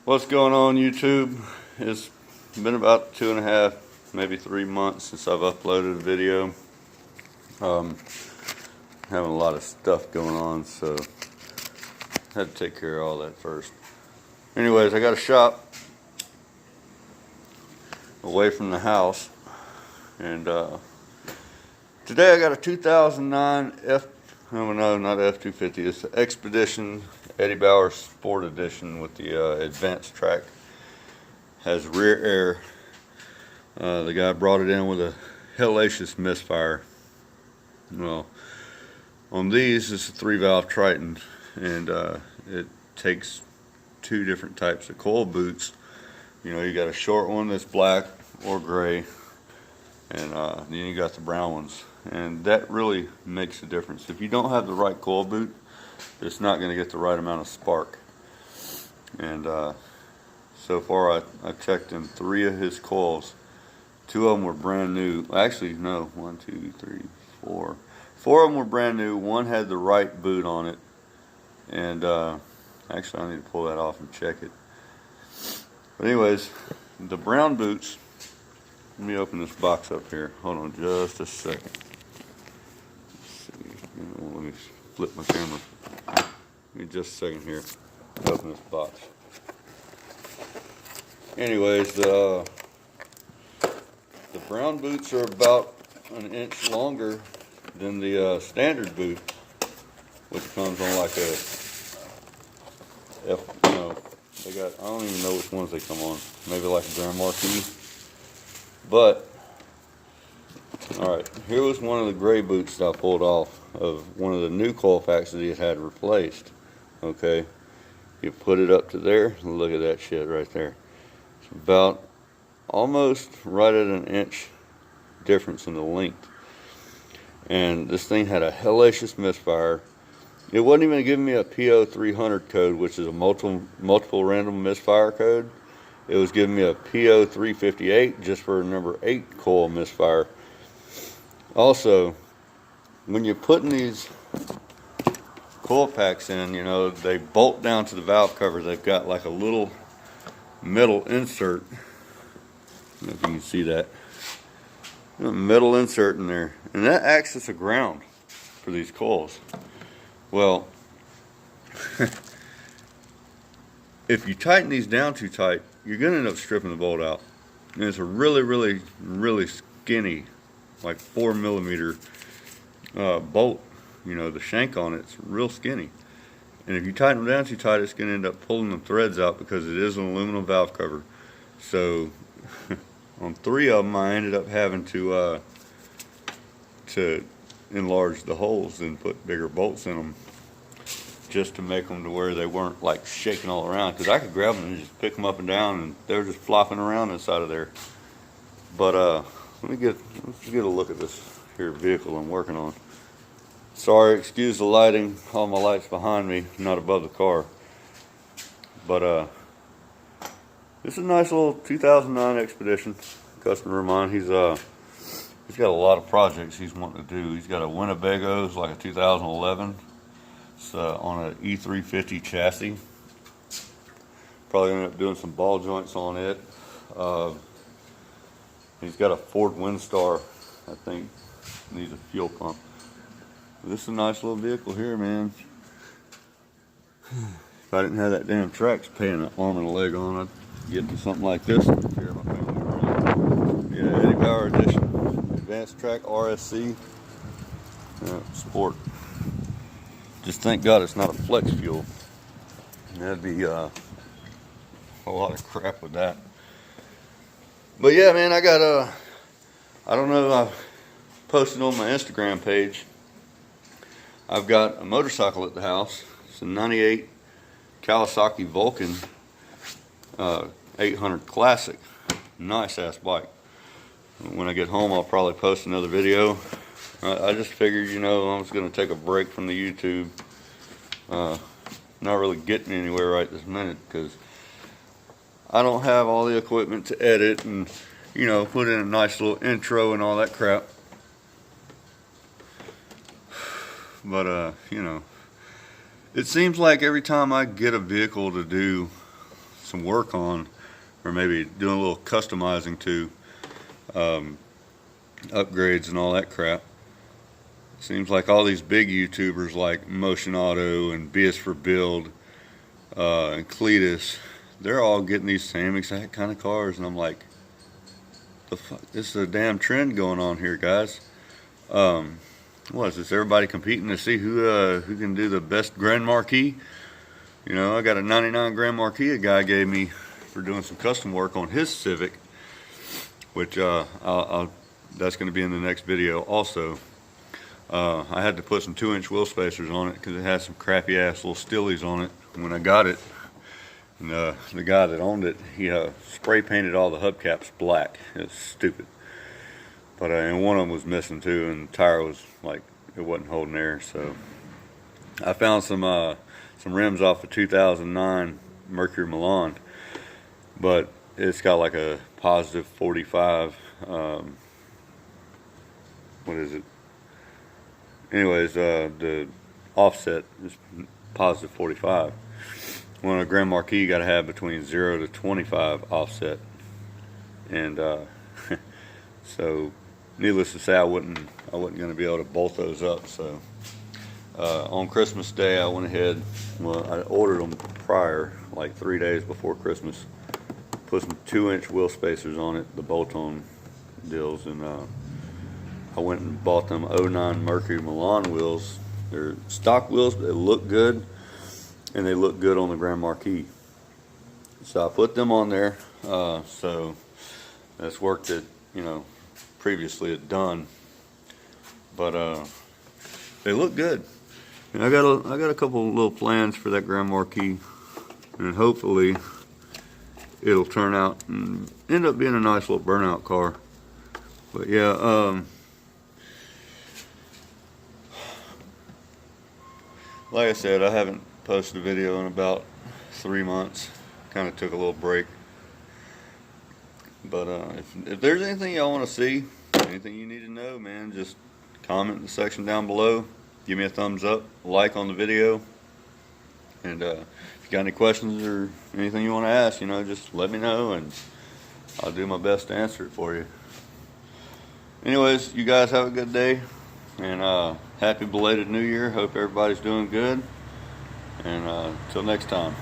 What's going on, YouTube? It's been about 2.5, maybe 3 months since I've uploaded a video. Having a lot of stuff going on, so I had to take care of all that first. Anyways, I got a shop away from the house, and today I got a 2009 not F250, it's the Expedition Eddie Bauer Sport Edition with the advanced track. Has rear air. The guy brought it in with a hellacious misfire. Well, on these it's a 3-valve Triton, and it takes 2 different types of coil boots. You know, you got a short one that's black or gray, and then you got the brown ones, and that really makes a difference. If you don't have the right coil boot, it's not going to get the right amount of spark. And so far I checked in 3 of his coils. 2 of them were brand new. Actually, no, 1, 2, 3, 4. 4 of them were brand new. 1 had the right boot on it, and actually I need to pull that off and check it. But anyways, the brown boots, let me open this box up here. Hold on just a second. Let's see. Let me flip my camera. Give me just a second here. Open this box. Anyways, the brown boots are about an inch longer than the standard boot, which comes on like a they got, I don't even know which ones they come on. Maybe like a Grand Marquis. But alright, here was one of the gray boots that I pulled off of one of the new coil packs that he had replaced. Okay, you put it up to there, look at that shit right there. It's about almost right at an inch difference in the length. And this thing had a hellacious misfire. It wasn't even giving me a PO 300 code, which is a multiple random misfire code. It was giving me a PO 358 just for a number 8 coil misfire. Also, when you're putting these coil packs in, you know, they bolt down to the valve cover. They've got like a little metal insert. I don't know if you can see that. A metal insert in there, and that acts as a ground for these coils. Well, if you tighten these down too tight, you're going to end up stripping the bolt out. And it's a really skinny, like 4mm bolt. You know, the shank on it's real skinny. And if you tighten them down too tight, it's going to end up pulling the threads out because it is an aluminum valve cover. So on 3 of them, I ended up having to enlarge the holes and put bigger bolts in them, just to make them to where they weren't like shaking all around. Because I could grab them and just pick them up and down, and they're just flopping around inside of there. But let's get a look at this here vehicle I'm working on. Sorry, excuse the lighting. All my lights behind me, not above the car. But this is a nice little 2009 Expedition. Customer of mine, he's got a lot of projects he's wanting to do. He's got a Winnebago, it's like a 2011. It's on an E350 chassis. Probably end up doing some ball joints on it. He's got a Ford Windstar, I think, needs a fuel pump. This is a nice little vehicle here, man. If I didn't have that damn tracks paying an arm and a leg on, I'd get to something like this and take care of my family. Yeah, Eddie Bauer Edition, advanced track RSC Sport. Just thank God it's not a flex fuel. That'd be a lot of crap with that. But yeah, man, I got I don't know, I posted on my Instagram page. I've got a motorcycle at the house. It's a 98 Kawasaki Vulcan 800 Classic. Nice ass bike. When I get home, I'll probably post another video. I just figured, you know, I was going to take a break from the YouTube. Not really getting anywhere right this minute because I don't have all the equipment to edit and, you know, put in a nice little intro and all that crap. But, you know, it seems like every time I get a vehicle to do some work on, or maybe doing a little customizing to, upgrades and all that crap. Seems like all these big YouTubers like Motion Auto and BS for Build and Cletus, they're all getting these same exact kind of cars, and I'm like, the fuck, this is a damn trend going on here, guys. What is this? Everybody competing to see who can do the best Grand Marquis? You know, I got a 99 Grand Marquis a guy gave me for doing some custom work on his Civic, which that's going to be in the next video also. I had to put some 2-inch wheel spacers on it because it had some crappy ass little stillies on it when I got it. And the guy that owned it, he spray painted all the hubcaps black. It's stupid. But and one of them was missing too, and the tire was like, it wasn't holding air. So I found some rims off a 2009 Mercury Milan, but it's got like a positive 45. What is it? Anyways, the offset is positive 45. When a Grand Marquis, you got to have between 0 to 25 offset, and so needless to say, I wasn't going to be able to bolt those up. So on Christmas Day, I went ahead. Well, I ordered them prior, like 3 days before Christmas. Put some 2-inch wheel spacers on it, the bolt-on deals, and I went and bought them 09 Mercury Milan wheels. They're stock wheels, but they look good, and they look good on the Grand Marquis. So I put them on there. So that's work that, you know, previously had done, but they look good. And I got a couple little plans for that Grand Marquis, and hopefully it'll turn out and end up being a nice little burnout car. But yeah, like I said, I haven't posted a video in about 3 months. Kind of took a little break. But if there's anything y'all want to see, anything you need to know, man, just comment in the section down below. Give me a thumbs up, like on the video. And if you got any questions or anything you want to ask, you know, just let me know, and I'll do my best to answer it for you. Anyways, you guys have a good day, and happy belated New Year. Hope everybody's doing good, and until next time.